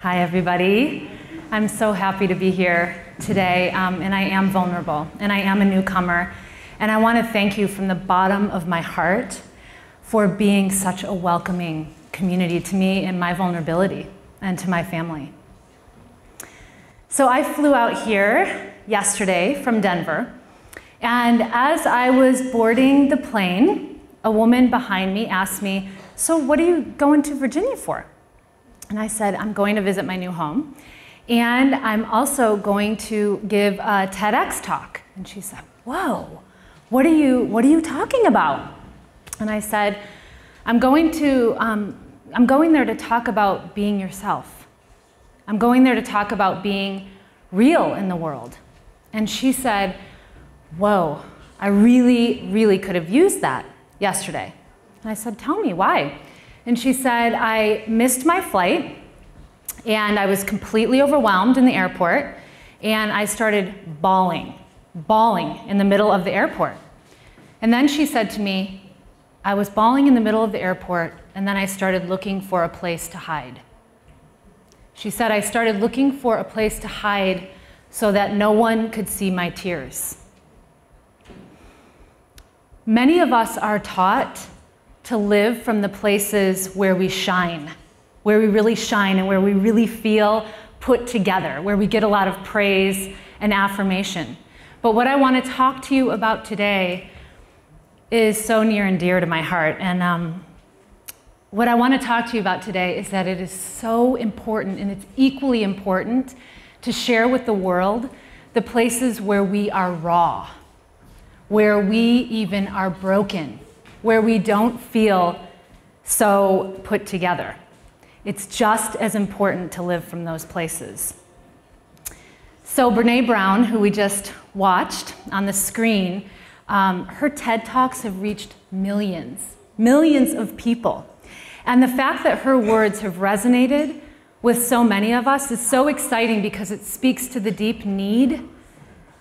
Hi, everybody. I'm so happy to be here today, and I am vulnerable, and I am a newcomer, and I want to thank you from the bottom of my heart for being such a welcoming community to me and my vulnerability, and to my family. So I flew out here yesterday from Denver, and as I was boarding the plane, a woman behind me asked me, "So what are you going to Virginia for?" And I said, "I'm going to visit my new home, and I'm also going to give a TEDx talk." And she said, "Whoa, what are you talking about?" And I said, I'm going there to talk about being yourself. I'm going there to talk about being real in the world." And she said, "Whoa, I really could have used that yesterday." And I said, "Tell me, why?" And she said, "I missed my flight, and I was completely overwhelmed in the airport, and I started bawling in the middle of the airport." And then she said to me, "I was bawling in the middle of the airport, and then I started looking for a place to hide." She said, "I started looking for a place to hide so that no one could see my tears." Many of us are taught to live from the places where we shine, where we really shine and where we really feel put together, where we get a lot of praise and affirmation. But what I want to talk to you about today is so near and dear to my heart. And what I want to talk to you about today is that it is so important, and it's equally important to share with the world the places where we are raw, where we even are broken, where we don't feel so put together. It's just as important to live from those places. So Brene Brown, who we just watched on the screen, her TED Talks have reached millions of people. And the fact that her words have resonated with so many of us is so exciting, because it speaks to the deep need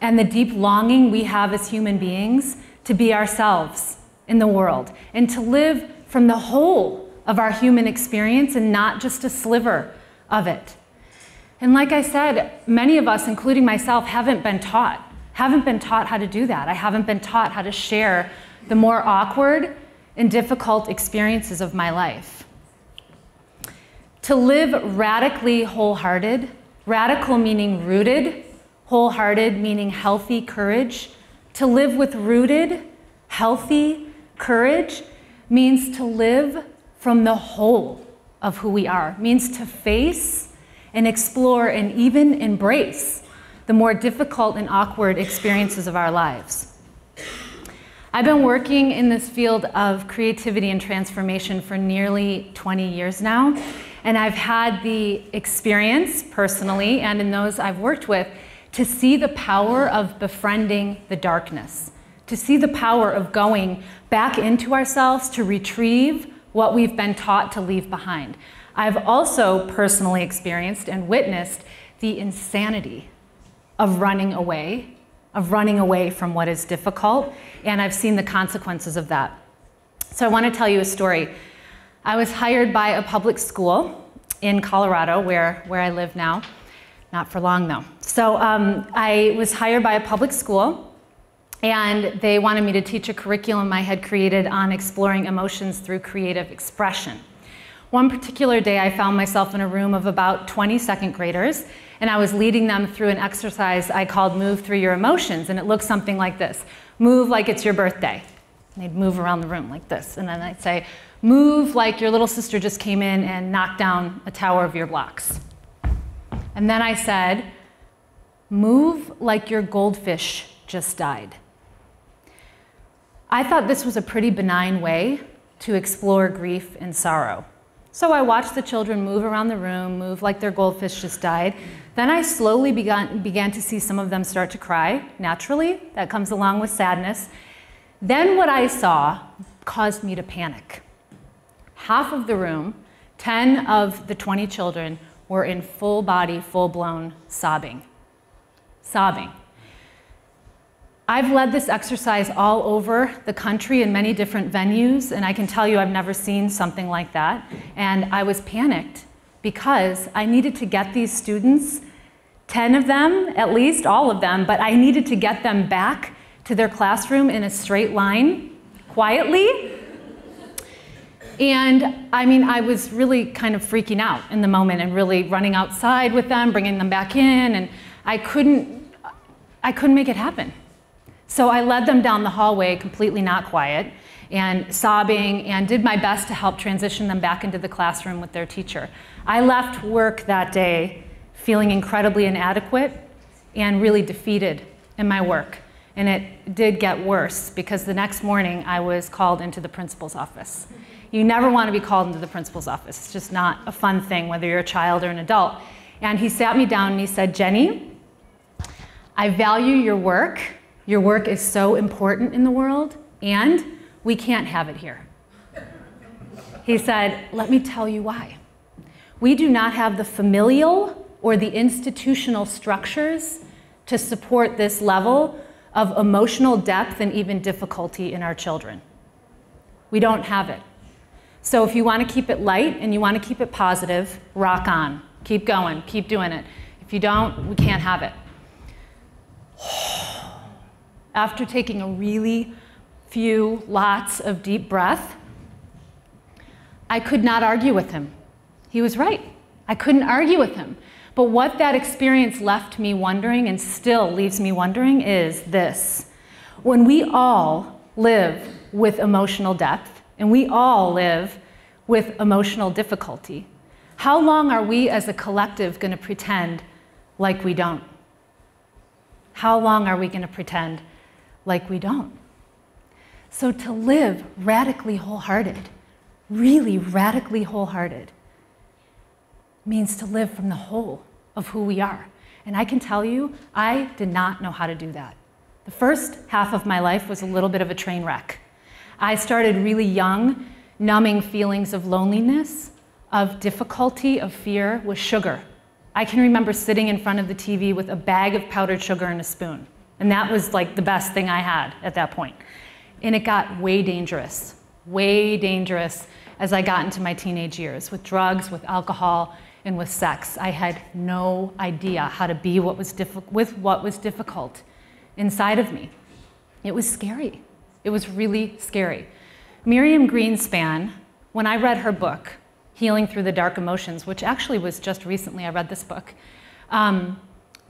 and the deep longing we have as human beings to be ourselves in the world, and to live from the whole of our human experience and not just a sliver of it. And like I said, many of us, including myself, haven't been taught how to do that. I haven't been taught how to share the more awkward and difficult experiences of my life. To live radically wholehearted, radical meaning rooted, wholehearted meaning healthy courage. To live with rooted, healthy courage means to live from the whole of who we are, means to face and explore and even embrace the more difficult and awkward experiences of our lives. I've been working in this field of creativity and transformation for nearly 20 years now, and I've had the experience personally, and in those I've worked with, to see the power of befriending the darkness, to see the power of going back into ourselves to retrieve what we've been taught to leave behind. I've also personally experienced and witnessed the insanity of running away from what is difficult, and I've seen the consequences of that. So I want to tell you a story. I was hired by a public school in Colorado, where I live now. Not for long, though. So I was hired by a public school, and they wanted me to teach a curriculum I had created on exploring emotions through creative expression. One particular day, I found myself in a room of about 20 second graders, and I was leading them through an exercise I called Move Through Your Emotions, and it looked something like this. Move like it's your birthday. And they'd move around the room like this, and then I'd say, move like your little sister just came in and knocked down a tower of your blocks. And then I said, move like your goldfish just died. I thought this was a pretty benign way to explore grief and sorrow. So I watched the children move around the room, move like their goldfish just died. Then I slowly began to see some of them start to cry. Naturally, that comes along with sadness. Then what I saw caused me to panic. Half of the room, 10 of the 20 children, were in full body, full-blown sobbing. I've led this exercise all over the country in many different venues, and I can tell you I've never seen something like that. And I was panicked because I needed to get these students, 10 of them, at least, all of them, but I needed to get them back to their classroom in a straight line, quietly. And I mean, I was really kind of freaking out in the moment and really running outside with them, bringing them back in, and I couldn't make it happen. So I led them down the hallway, completely not quiet, and sobbing, and did my best to help transition them back into the classroom with their teacher. I left work that day feeling incredibly inadequate and really defeated in my work. And it did get worse, because the next morning I was called into the principal's office. You never want to be called into the principal's office. It's just not a fun thing, whether you're a child or an adult. And he sat me down and he said, "Jenny, I value your work. Your work is so important in the world, and we can't have it here." He said, "Let me tell you why. We do not have the familial or the institutional structures to support this level of emotional depth and even difficulty in our children. We don't have it. So if you want to keep it light and you want to keep it positive, rock on. Keep going, keep doing it. If you don't, we can't have it." After taking a really lots of deep breath, I could not argue with him. He was right. I couldn't argue with him. But what that experience left me wondering, and still leaves me wondering, is this. When we all live with emotional depth, and we all live with emotional difficulty, how long are we as a collective going to pretend like we don't? How long are we going to pretend like we don't? So to live radically wholehearted, really radically wholehearted, means to live from the whole of who we are. And I can tell you, I did not know how to do that. The first half of my life was a little bit of a train wreck. I started really young, numbing feelings of loneliness, of difficulty, of fear with sugar. I can remember sitting in front of the TV with a bag of powdered sugar and a spoon. And that was like the best thing I had at that point. And it got way dangerous as I got into my teenage years, with drugs, with alcohol, and with sex. I had no idea how to be with what was difficult inside of me. It was scary. It was really scary. Miriam Greenspan, when I read her book, Healing Through the Dark Emotions, which actually was just recently I read this book,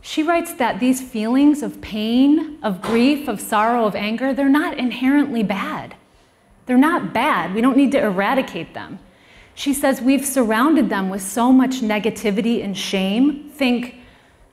she writes that these feelings of pain, of grief, of sorrow, of anger, they're not inherently bad. They're not bad. We don't need to eradicate them. She says we've surrounded them with so much negativity and shame. Think,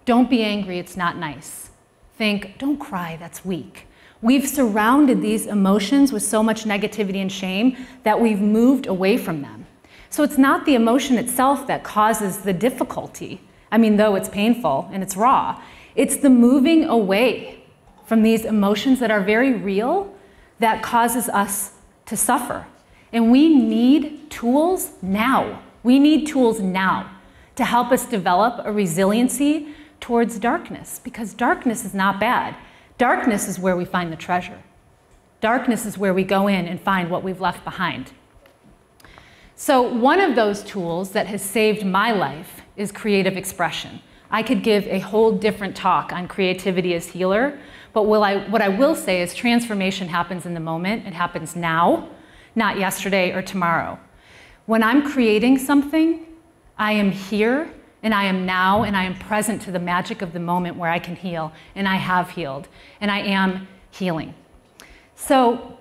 don't be angry, it's not nice. Think, don't cry, that's weak. We've surrounded these emotions with so much negativity and shame that we've moved away from them. So it's not the emotion itself that causes the difficulty. I mean, though it's painful and it's raw, it's the moving away from these emotions that are very real that causes us to suffer. And we need tools now. We need tools now to help us develop a resiliency towards darkness, because darkness is not bad. Darkness is where we find the treasure. Darkness is where we go in and find what we've left behind. So one of those tools that has saved my life is creative expression. I could give a whole different talk on creativity as healer, but what I will say is transformation happens in the moment. It happens now, not yesterday or tomorrow. When I'm creating something, I am here and I am now and I am present to the magic of the moment where I can heal, and I have healed and I am healing. So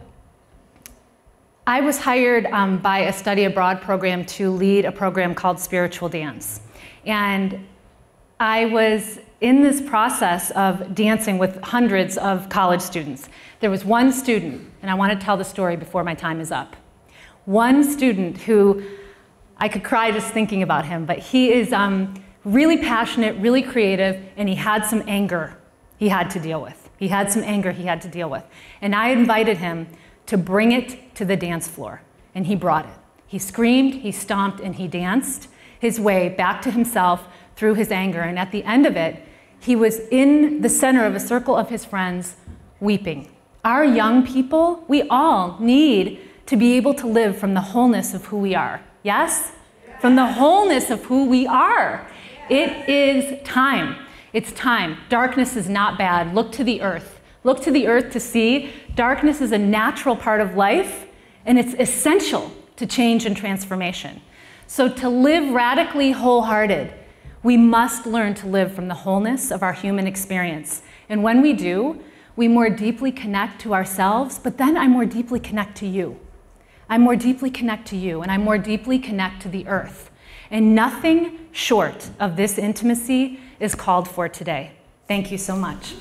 I was hired by a study abroad program to lead a program called Spiritual Dance. And I was in this process of dancing with hundreds of college students. There was one student, and I want to tell the story before my time is up. One student who, I could cry just thinking about him, but he is really passionate, really creative, and he had some anger he had to deal with. He had some anger he had to deal with. And I invited him to bring it to the dance floor, and he brought it. He screamed, he stomped, and he danced his way back to himself through his anger. And at the end of it, he was in the center of a circle of his friends weeping. Our young people, we all need to be able to live from the wholeness of who we are. Yes? from the wholeness of who we are. It is time. It's time. Darkness is not bad. Look to the earth. Look to the earth to see darkness is a natural part of life, and it's essential to change and transformation. So to live radically wholehearted, we must learn to live from the wholeness of our human experience. And when we do, we more deeply connect to ourselves, but then I more deeply connect to you. I more deeply connect to you, and I more deeply connect to the earth. And nothing short of this intimacy is called for today. Thank you so much.